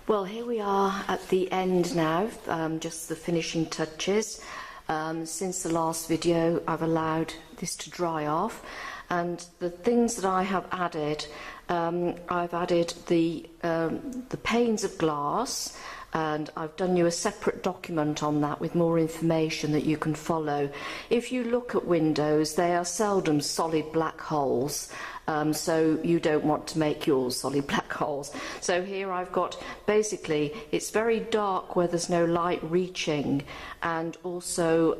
Well, here we are at the end now, just the finishing touches. Since the last video, I've allowed this to dry off, and the things that I have added, I've added the panes of glass, and I've done you a separate document on that with more information that you can follow. If you look at windows, they are seldom solid black holes, so you don't want to make yours solid black holes. So here I've got, basically, it's very dark where there's no light reaching, and also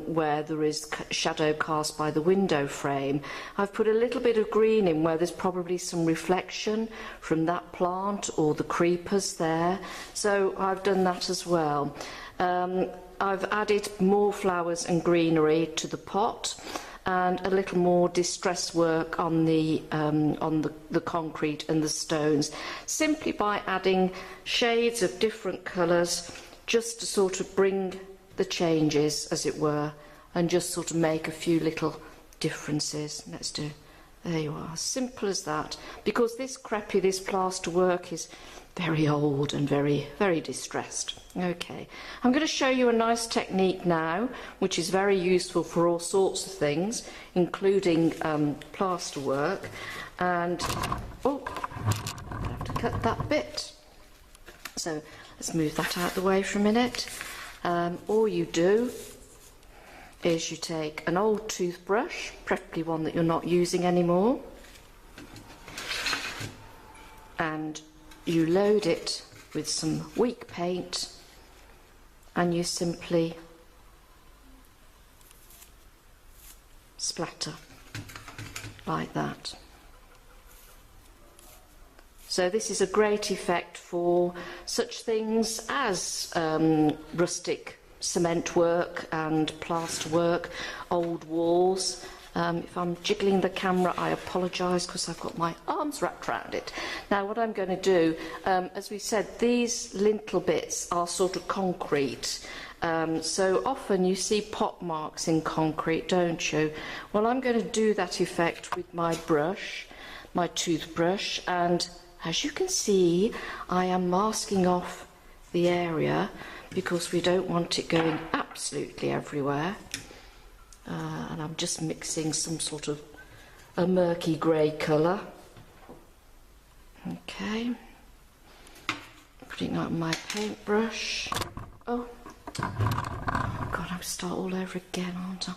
where there is shadow cast by the window frame. I've put a little bit of green in where there's probably some reflection from that plant or the creepers there. So I've done that as well. I've added more flowers and greenery to the pot, and a little more distress work on the concrete and the stones, simply by adding shades of different colours, just to sort of bring the changes, as it were, and just sort of make a few little differences. Let's do, there you are, simple as that, because this plaster work is very old and very, very distressed. Okay, I'm going to show you a nice technique now, which is very useful for all sorts of things, including plaster work. And oh, I have to cut that bit. So let's move that out of the way for a minute. All you do is you take an old toothbrush, preferably one that you're not using anymore, and you load it with some weak paint, and you simply splatter like that. So this is a great effect for such things as rustic cement work and plaster work, old walls. If I'm jiggling the camera, I apologise because I've got my arms wrapped around it. Now what I'm going to do, as we said, these lintel bits are sort of concrete. So often you see pot marks in concrete, don't you? Well, I'm going to do that effect with my brush, my toothbrush, and as you can see, I am masking off the area because we don't want it going absolutely everywhere. And I'm just mixing some sort of a murky grey colour. Okay, putting out my paintbrush. Oh God, I'll start all over again, aren't I?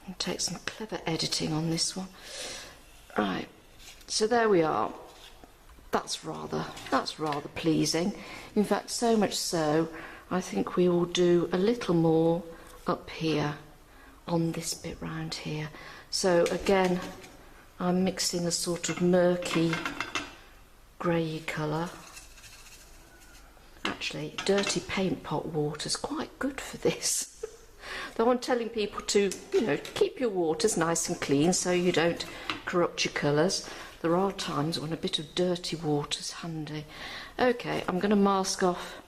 I'll take some clever editing on this one. Right, so there we are. That's rather pleasing. In fact, so much so, I think we will do a little more up here on this bit round here. So again, I'm mixing a sort of murky grey colour. Actually, dirty paint pot water is quite good for this. Though I'm telling people to, keep your waters nice and clean so you don't corrupt your colours. There are times when a bit of dirty water's handy. Okay, I'm going to mask off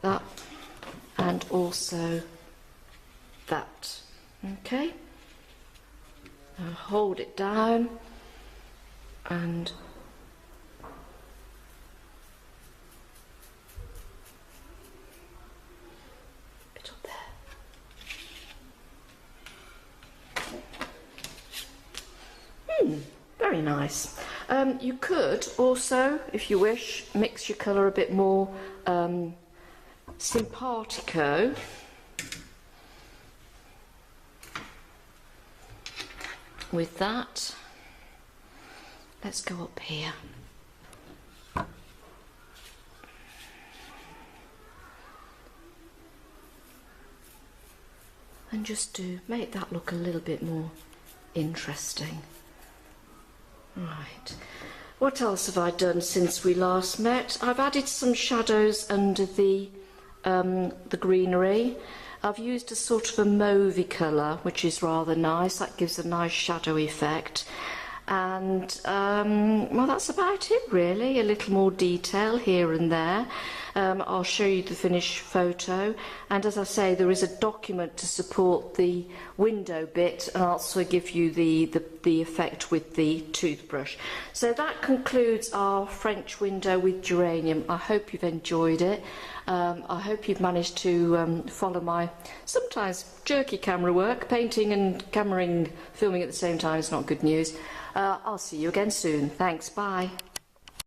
that and also that. Okay, I'll hold it down and bit up there. Very nice. You could also, if you wish, mix your colour a bit more simpatico. With that, let's go up here. And just make that look a little bit more interesting. Right, what else have I done since we last met? I've added some shadows under the greenery. I've used a sort of a mauvey colour, which is rather nice. That gives a nice shadow effect. And well, that's about it really. A little more detail here and there. I'll show you the finished photo, and as I say, there is a document to support the window bit, and I'll also give you the effect with the toothbrush. So that concludes our French window with geranium. I hope you've enjoyed it. I hope you've managed to follow my sometimes jerky camera work. Painting and filming at the same time is not good news. I'll see you again soon. Thanks, bye.